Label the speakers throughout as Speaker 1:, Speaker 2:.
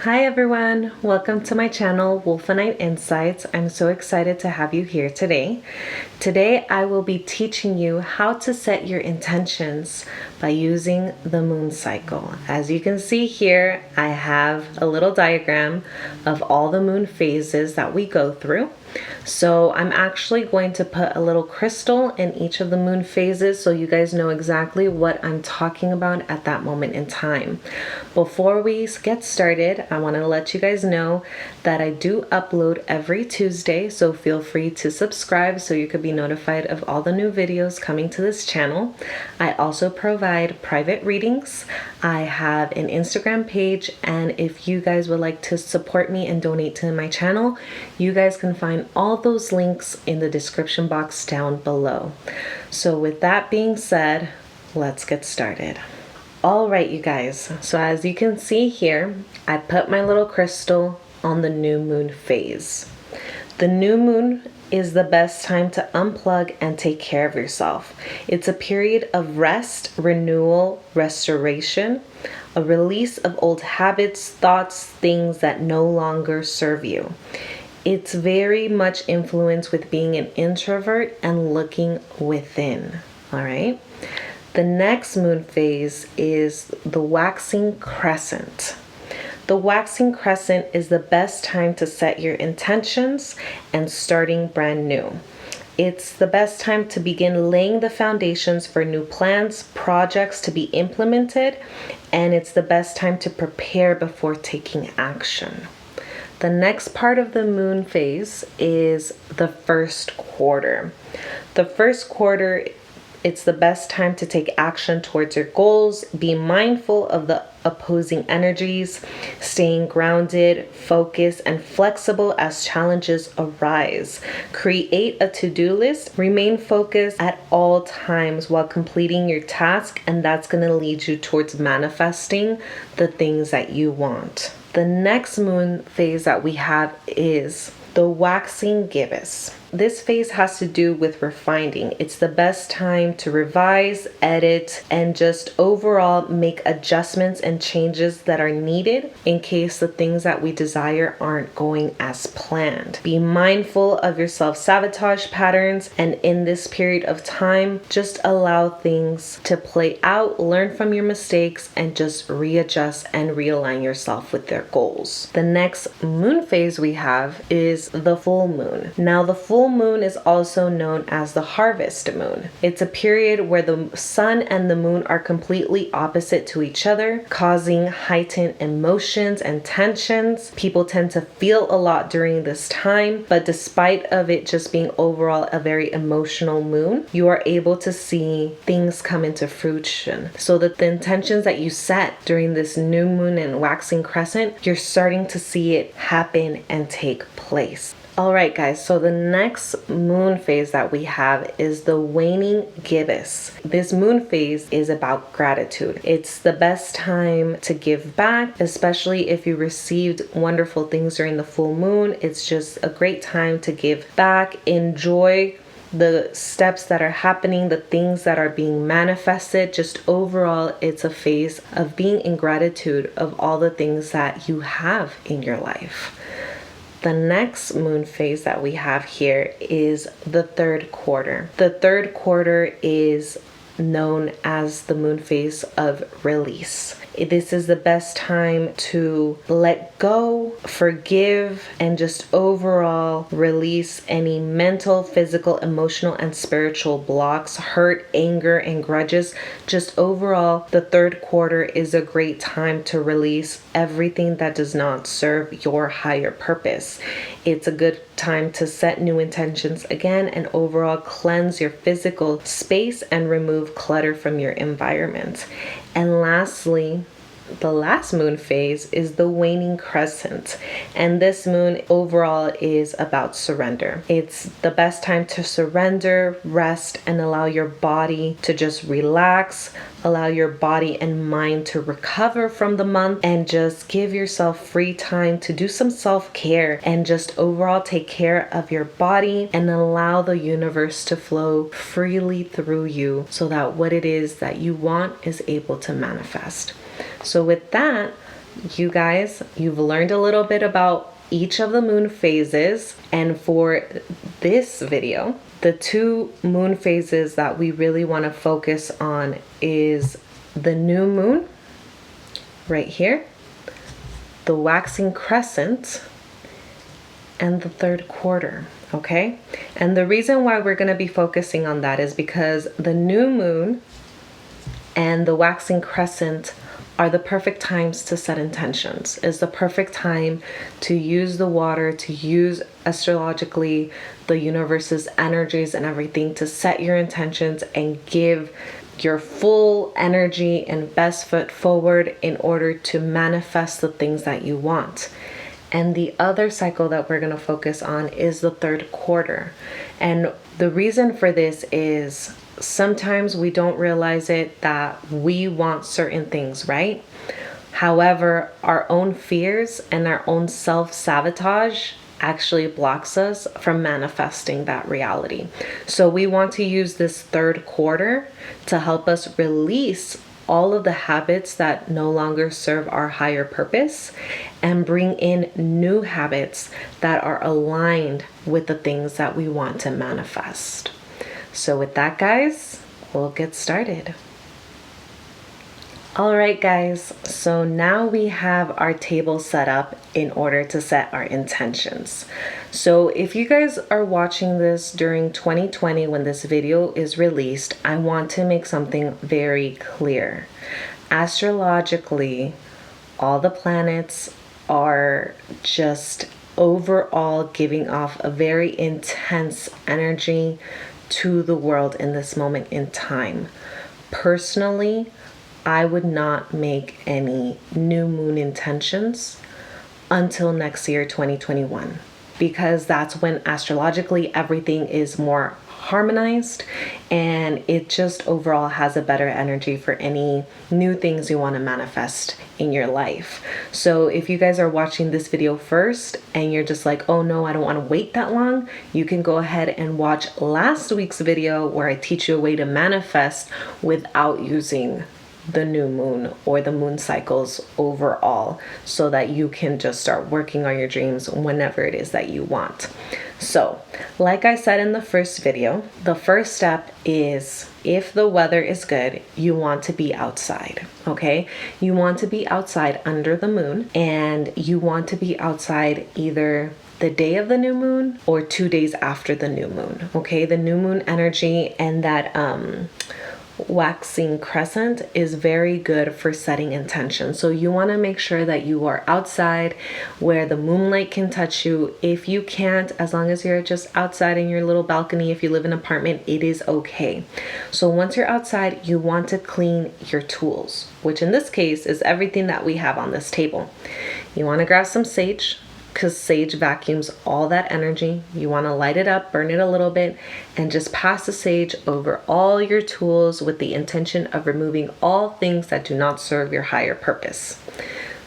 Speaker 1: Hi everyone, welcome to my channel Wolfenite Insights. I'm so excited to have you here today. Today I will be teaching you how to set your intentions by using the moon cycle. As you can see here, I have a little diagram of all the moon phases that we go through. So I'm actually going to put a little crystal in each of the moon phases so you guys know exactly what I'm talking about at that moment in time. Before we get started, I want to let you guys know that I do upload every Tuesday, so feel free to subscribe so you could be notified of all the new videos coming to this channel. I also provide private readings. I have an Instagram page, and if you guys would like to support me and donate to my channel, you guys can find all those links in the description box down below. So with that being said, let's get started. All right, you guys, so as you can see here, I put my little crystal on the new moon phase. The new moon is the best time to unplug and take care of yourself. It's a period of rest, renewal, restoration, a release of old habits, thoughts, things that no longer serve you. It's very much influenced with being an introvert and looking within, all right? The next moon phase is the waxing crescent. The waxing crescent is the best time to set your intentions and starting brand new. It's the best time to begin laying the foundations for new plans, projects to be implemented, and it's the best time to prepare before taking action. The next part of the moon phase is the first quarter. The first quarter, it's the best time to take action towards your goals. Be mindful of the opposing energies, staying grounded, focused, and flexible as challenges arise. Create a to-do list. Remain focused at all times while completing your task, and that's going to lead you towards manifesting the things that you want. The next moon phase that we have is the waxing gibbous. This phase has to do with refining. It's the best time to revise, edit, and just overall make adjustments and changes that are needed in case the things that we desire aren't going as planned. Be mindful of your self-sabotage patterns, and in this period of time, just allow things to play out, learn from your mistakes, and just readjust and realign yourself with their goals. The next moon phase we have is the full moon. Now, the full moon is also known as the harvest moon. It's a period where the sun and the moon are completely opposite to each other, causing heightened emotions and tensions. People tend to feel a lot during this time, but despite of it just being overall a very emotional moon, you are able to see things come into fruition. So that the intentions that you set during this new moon and waxing crescent, you're starting to see it happen and take place. All right, guys, so the next moon phase that we have is the waning gibbous. This moon phase is about gratitude. It's the best time to give back, especially if you received wonderful things during the full moon. It's just a great time to give back, enjoy the steps that are happening, the things that are being manifested. Just overall, it's a phase of being in gratitude of all the things that you have in your life. The next moon phase that we have here is the third quarter. The third quarter is known as the moon phase of release. This is the best time to let go, forgive, and just overall release any mental, physical, emotional, and spiritual blocks, hurt, anger, and grudges. Just overall, the third quarter is a great time to release everything that does not serve your higher purpose. It's a good time to set new intentions again and overall cleanse your physical space and remove clutter from your environment. And lastly, the last moon phase is the waning crescent, and this moon overall is about surrender. It's the best time to surrender, rest, and allow your body to just relax, allow your body and mind to recover from the month, and just give yourself free time to do some self-care and just overall take care of your body and allow the universe to flow freely through you so that what it is that you want is able to manifest. So with that, you guys, you've learned a little bit about each of the moon phases. And for this video, the 2 moon phases that we really want to focus on is the new moon right here, the waxing crescent, and the 3rd quarter. Okay, and the reason why we're going to be focusing on that is because the new moon and the waxing crescent are the perfect times to set intentions. Is the perfect time to use the water, to use astrologically the universe's energies and everything to set your intentions and give your full energy and best foot forward in order to manifest the things that you want. And the other cycle that we're going to focus on is the 3rd quarter. And the reason for this is sometimes we don't realize it that we want certain things, right? However, our own fears and our own self-sabotage actually blocks us from manifesting that reality. So we want to use this 3rd quarter to help us release all of the habits that no longer serve our higher purpose and bring in new habits that are aligned with the things that we want to manifest. So with that, guys, we'll get started. All right, guys, so now we have our table set up in order to set our intentions. So if you guys are watching this during 2020 when this video is released, I want to make something very clear. Astrologically, all the planets are just overall giving off a very intense energy to the world in this moment in time. Personally, I would not make any new moon intentions until next year, 2021, because that's when astrologically everything is more harmonized and it just overall has a better energy for any new things you want to manifest in your life. So if you guys are watching this video first and you're just like, oh no, I don't want to wait that long, you can go ahead and watch last week's video where I teach you a way to manifest without using the new moon or the moon cycles overall, so that you can just start working on your dreams whenever it is that you want. So like I said in the first video, the first step is, if the weather is good, you want to be outside. Okay, you want to be outside under the moon, and you want to be outside either the day of the new moon or 2 days after the new moon. Okay, the new moon energy and that waxing crescent is very good for setting intention. So you want to make sure that you are outside where the moonlight can touch you. If you can't, as long as you're just outside in your little balcony, if you live in an apartment, it is okay. So once you're outside, you want to clean your tools, which in this case is everything that we have on this table. You want to grab some sage, because sage vacuums all that energy. You want to light it up, burn it a little bit, and just pass the sage over all your tools with the intention of removing all things that do not serve your higher purpose.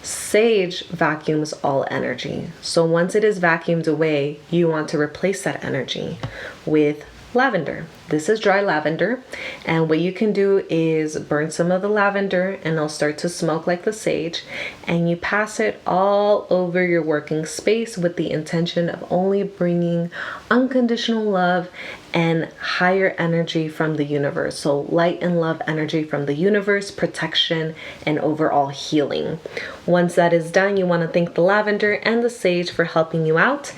Speaker 1: Sage vacuums all energy. So once it is vacuumed away, you want to replace that energy with lavender. This is dry lavender, and what you can do is burn some of the lavender and it'll start to smoke like the sage, and you pass it all over your working space with the intention of only bringing unconditional love and higher energy from the universe. So light and love energy from the universe, protection, and overall healing. Once that is done, you want to thank the lavender and the sage for helping you out,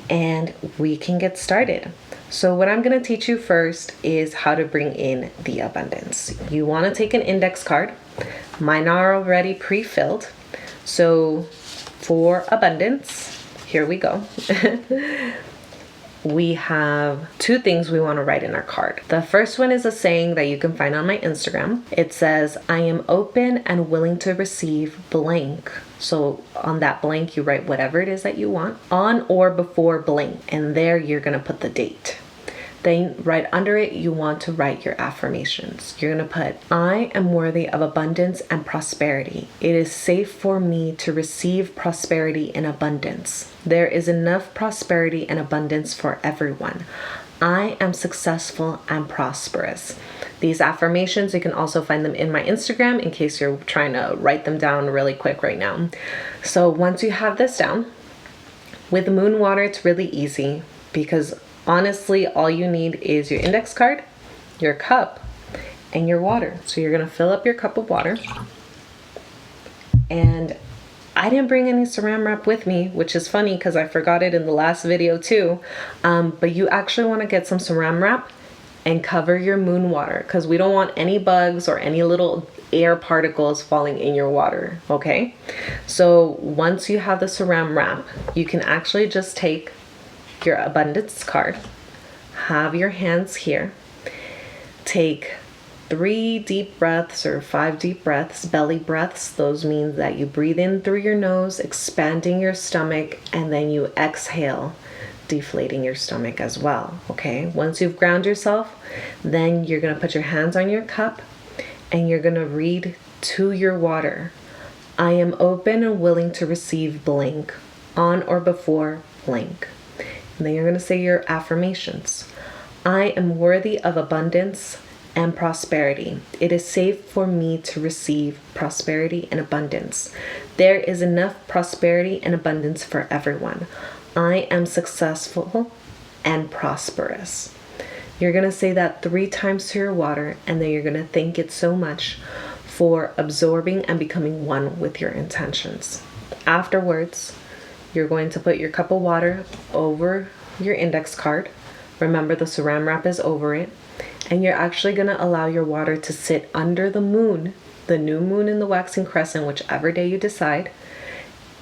Speaker 1: and we can get started. So what I'm going to teach you first is how to bring in the abundance. You want to take an index card. Mine are already pre-filled. So for abundance, here we go. We have 2 things we want to write in our card. The first one is a saying that you can find on my Instagram. It says, I am open and willing to receive blank. So on that blank, you write whatever it is that you want on or before blank. And there you're going to put the date. Then right under it, you want to write your affirmations. You're going to put, I am worthy of abundance and prosperity. It is safe for me to receive prosperity and abundance. There is enough prosperity and abundance for everyone. I am successful and prosperous. These affirmations, you can also find them in my Instagram in case you're trying to write them down really quick right now. So once you have this down, with moon water, it's really easy because honestly, all you need is your index card, your cup, and your water. So you're gonna fill up your cup of water. And I didn't bring any saran wrap with me, which is funny because I forgot it in the last video too. But you actually want to get some saran wrap and cover your moon water because we don't want any bugs or any little air particles falling in your water, okay? So once you have the saran wrap, you can actually just take your abundance card, have your hands here, take 3 deep breaths or 5 deep breaths, belly breaths. Those mean that you breathe in through your nose, expanding your stomach, and then you exhale, deflating your stomach as well, okay? Once you've ground yourself, then you're gonna put your hands on your cup and you're gonna read to your water. I am open and willing to receive blank on or before blank. And then you're gonna say your affirmations. I am worthy of abundance and prosperity. It is safe for me to receive prosperity and abundance. There is enough prosperity and abundance for everyone. I am successful and prosperous. You're going to say that 3 times to your water, and then you're going to thank it so much for absorbing and becoming one with your intentions. Afterwards, you're going to put your cup of water over your index card. Remember, the saran wrap is over it. And you're actually going to allow your water to sit under the moon, the new moon in the waxing crescent, whichever day you decide,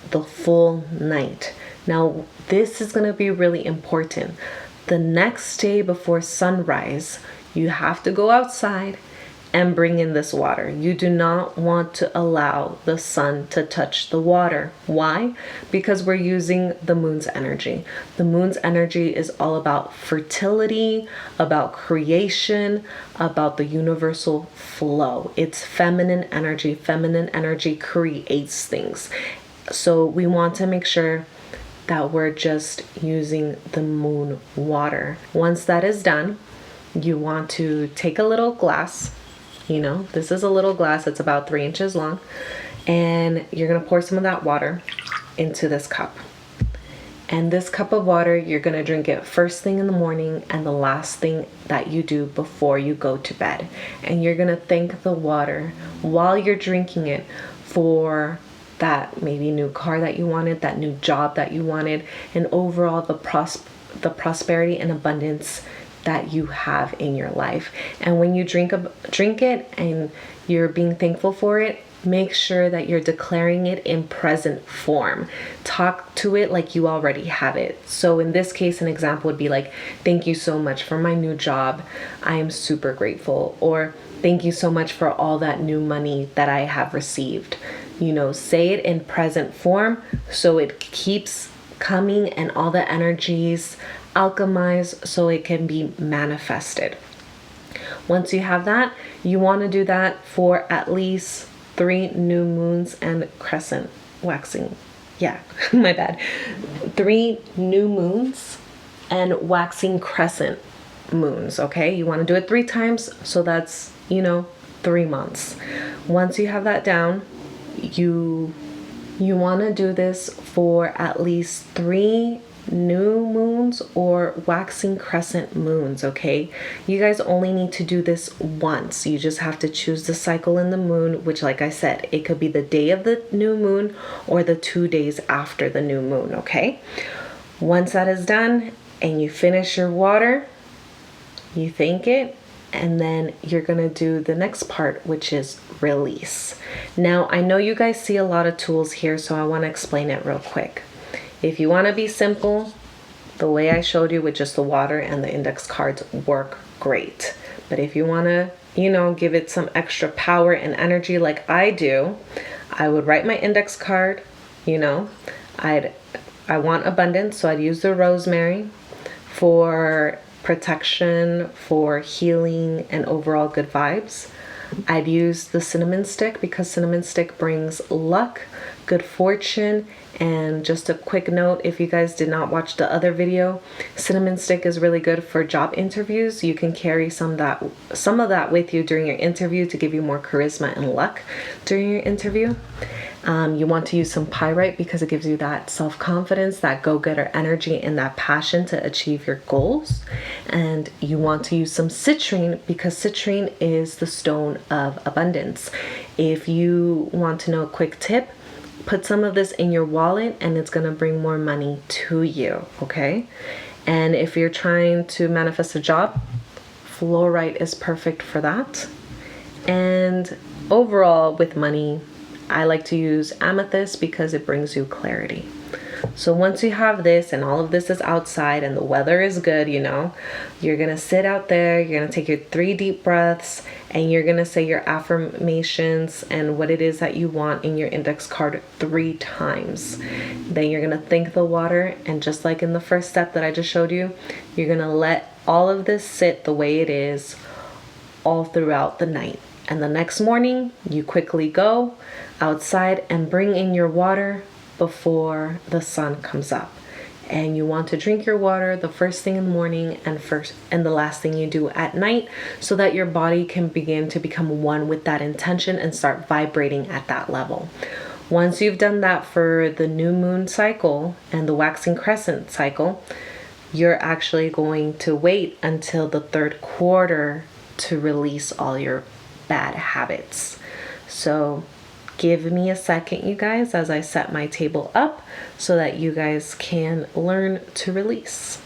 Speaker 1: the full night. Now, this is going to be really important. The next day before sunrise, you have to go outside and bring in this water. You do not want to allow the sun to touch the water. Why? Because we're using the moon's energy. The moon's energy is all about fertility, about creation, about the universal flow. It's feminine energy. Feminine energy creates things. So we want to make sure that we're just using the moon water. Once that is done, you want to take a little glass. You know, this is a little glass. It's about 3 inches long. And you're going to pour some of that water into this cup. And this cup of water, you're going to drink it first thing in the morning and the last thing that you do before you go to bed. And you're going to thank the water while you're drinking it for that maybe new car that you wanted, that new job that you wanted, and overall the prosperity and abundance that you have in your life. And when you drink it and you're being thankful for it, make sure that you're declaring it in present form. Talk to it like you already have it. So in this case, an example would be like, thank you so much for my new job. I am super grateful. Or thank you so much for all that new money that I have received. You know, say it in present form so it keeps coming and all the energies alchemize so it can be manifested. Once you have that, you want to do that for at least 3 new moons and crescent waxing. Yeah, my bad. 3 new moons and waxing crescent moons, okay? You want to do it 3 times, so that's, 3 months. Once you have that down, you want to do this for at least 3 new moons or waxing crescent moons, okay? You guys only need to do this once. You just have to choose the cycle in the moon, which, like I said, it could be the day of the new moon or the 2 days after the new moon, okay? Once that is done and you finish your water, you thank it, and then you're gonna do the next part, which is release. Now, I know you guys see a lot of tools here, so I want to explain it real quick. If you want to be simple, the way I showed you with just the water and the index cards work great. But if you want to, give it some extra power and energy like I do, I would write my index card, I want abundance, so I'd use the rosemary for protection, for healing, and overall good vibes. I'd use the cinnamon stick because cinnamon stick brings luck, good fortune. And just a quick note, if you guys did not watch the other video, cinnamon stick is really good for job interviews. You can carry some of that with you during your interview to give you more charisma and luck during your interview. You want to use some pyrite because it gives you that self-confidence, that go-getter energy, and that passion to achieve your goals. And you want to use some citrine because citrine is the stone of abundance. If you want to know a quick tip, put some of this in your wallet and it's going to bring more money to you, okay? And if you're trying to manifest a job, fluorite is perfect for that. And overall with money, I like to use amethyst because it brings you clarity. So once you have this and all of this is outside and the weather is good, you know, you're going to sit out there, you're going to take your 3 deep breaths, and you're going to say your affirmations and what it is that you want in your index card 3 times. Then you're going to thank the water, and just like in the first step that I just showed you, you're going to let all of this sit the way it is all throughout the night. And the next morning, you quickly go outside and bring in your water before the sun comes up. And you want to drink your water the first thing in the morning and the last thing you do at night, so that your body can begin to become one with that intention and start vibrating at that level. Once you've done that for the new moon cycle and the waxing crescent cycle, you're actually going to wait until the 3rd quarter to release all your bad habits. So give me a second, you guys, as I set my table up so that you guys can learn to release.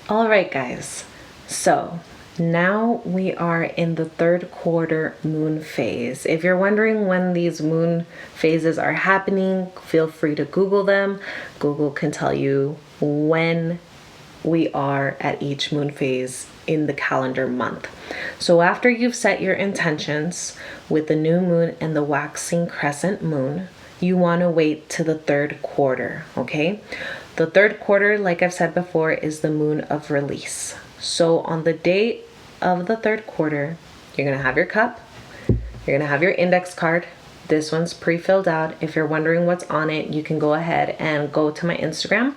Speaker 1: All right, guys. So now we are in the 3rd quarter moon phase. If you're wondering when these moon phases are happening, feel free to Google them. Google can tell you when we are at each moon phase in the calendar month. So after you've set your intentions with the new moon and the waxing crescent moon, you want to wait to the 3rd quarter, okay? The 3rd quarter, like I've said before, is the moon of release. So on the day of the 3rd quarter, you're going to have your cup, you're going to have your index card. This one's pre-filled out. If you're wondering what's on it, you can go ahead and go to my Instagram.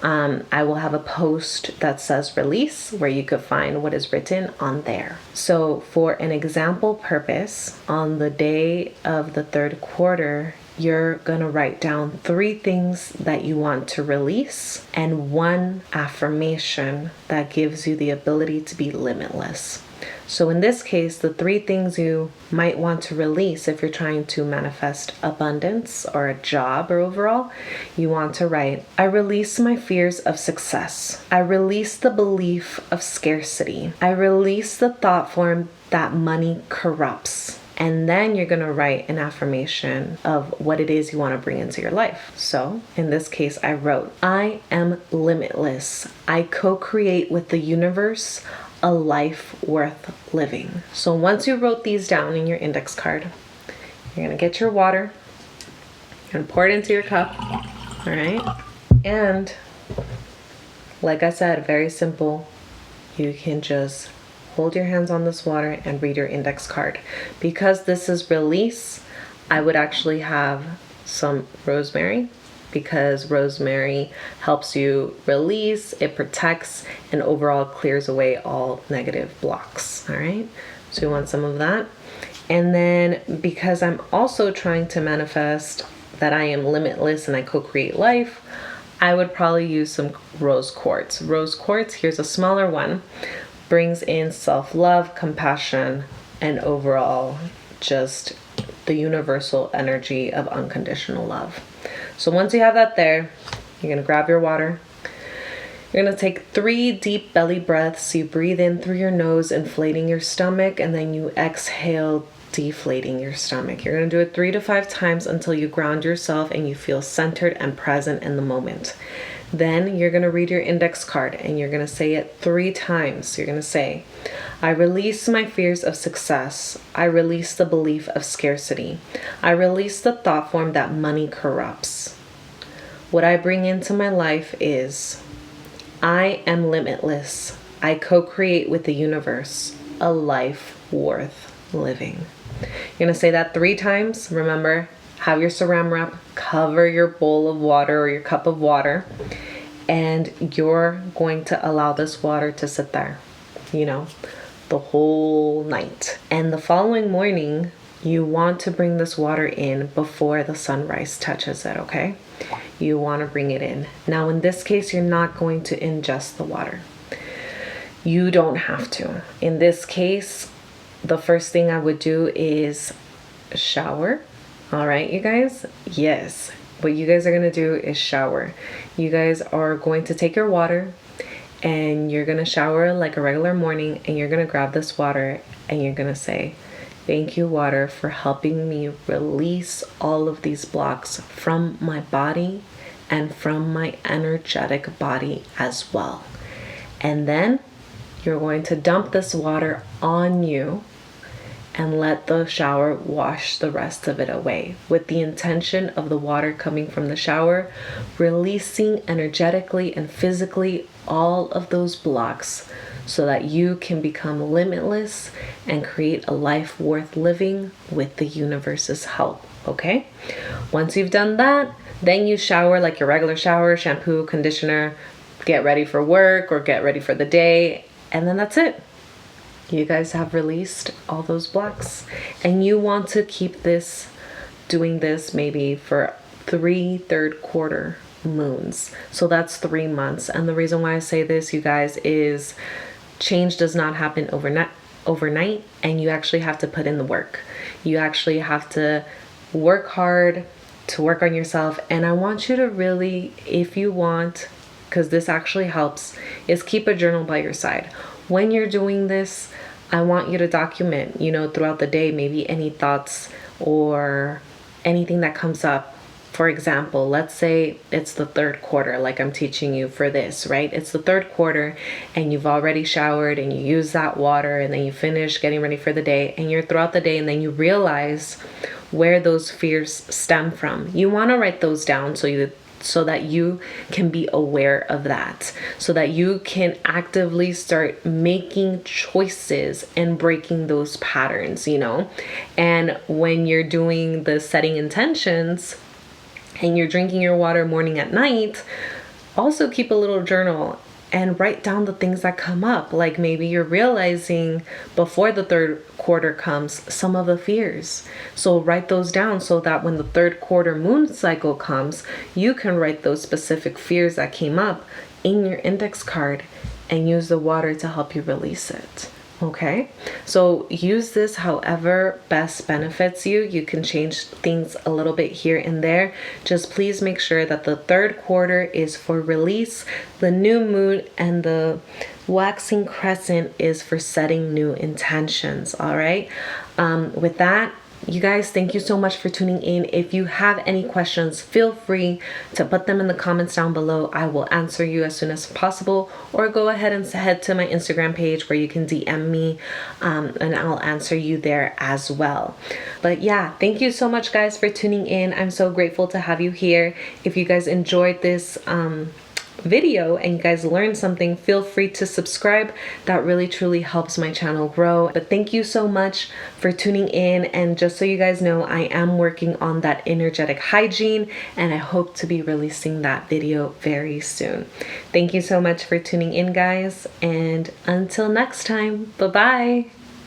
Speaker 1: I will have a post that says release where you could find what is written on there. So for an example purpose, on the day of the 3rd quarter, you're going to write down 3 things that you want to release and 1 affirmation that gives you the ability to be limitless. So in this case, the 3 things you might want to release if you're trying to manifest abundance or a job or overall, you want to write, I release my fears of success. I release the belief of scarcity. I release the thought form that money corrupts. And then you're going to write an affirmation of what it is you want to bring into your life. So in this case, I wrote, I am limitless. I co-create with the universe a life worth living. So once you wrote these down in your index card, you're going to get your water, you're going to pour it into your cup, all right? And like I said, very simple. You can just hold your hands on this water and read your index card. Because this is release, I would actually have some rosemary, because rosemary helps you release, it protects, and overall clears away all negative blocks. All right, so you want some of that. And then because I'm also trying to manifest that I am limitless and I co-create life, I would probably use some rose quartz. Rose quartz, here's a smaller one, brings in self-love, compassion, and overall just the universal energy of unconditional love. So once you have that there, you're going to grab your water. You're going to take 3 deep belly breaths. You breathe in through your nose, inflating your stomach, and then you exhale, deflating your stomach. You're going to do it 3 to 5 times until you ground yourself and you feel centered and present in the moment. Then you're going to read your index card and you're going to say it 3 times. You're going to say, I release my fears of success. I release the belief of scarcity. I release the thought form that money corrupts. What I bring into my life is, I am limitless. I co-create with the universe a life worth living. You're gonna say that 3 times. Remember, have your saran wrap cover your bowl of water or your cup of water, and you're going to allow this water to sit there, the whole night. And the following morning, you want to bring this water in before the sunrise touches it, okay? You want to bring it in. Now, in this case, you're not going to ingest the water. You don't have to. In this case, the first thing I would do is shower. All right, you guys? Yes. What you guys are going to do is shower. You guys are going to take your water and you're going to shower like a regular morning, and you're going to grab this water and you're going to say, "Thank you, water, for helping me release all of these blocks from my body and from my energetic body as well." And then you're going to dump this water on you and let the shower wash the rest of it away, with the intention of the water coming from the shower releasing energetically and physically all of those blocks, so that you can become limitless and create a life worth living with the universe's help, okay? Once you've done that, then you shower like your regular shower, shampoo, conditioner, get ready for work or get ready for the day, and then that's it. You guys have released all those blocks, and you want to keep doing this maybe for 3 third quarter moons. So that's 3 months. And the reason why I say this, you guys, is change does not happen overnight, and you actually have to put in the work. You actually have to work hard to work on yourself. And I want you to really, if you want, because this actually helps, is keep a journal by your side. When you're doing this, I want you to document, throughout the day, maybe any thoughts or anything that comes up. For example, let's say it's the 3rd quarter, like I'm teaching you for this, right? It's the 3rd quarter and you've already showered and you use that water, and then you finish getting ready for the day, and you're throughout the day, and then you realize where those fears stem from. You want to write those down so that you can be aware of that, so that you can actively start making choices and breaking those patterns, And when you're doing the setting intentions and you're drinking your water morning and night, also keep a little journal and write down the things that come up. Like maybe you're realizing before the 3rd quarter comes some of the fears. So write those down so that when the 3rd quarter moon cycle comes, you can write those specific fears that came up in your index card and use the water to help you release it. Okay, so use this however best benefits you. You can change things a little bit here and there. Just please make sure that the 3rd quarter is for release. The new moon and the waxing crescent is for setting new intentions. All right. With that, you guys, thank you so much for tuning in. If you have any questions, feel free to put them in the comments down below. I will answer you as soon as possible, or go ahead and head to my Instagram page where you can DM me, and I'll answer you there as well. But yeah, thank you so much, guys, for tuning in. I'm so grateful to have you here. If you guys enjoyed this video and you guys learned something, feel free to subscribe. That really truly helps my channel grow. But thank you so much for tuning in, and just so you guys know, I am working on that energetic hygiene, and I hope to be releasing that video very soon. Thank you so much for tuning in, guys, and until next time, bye bye.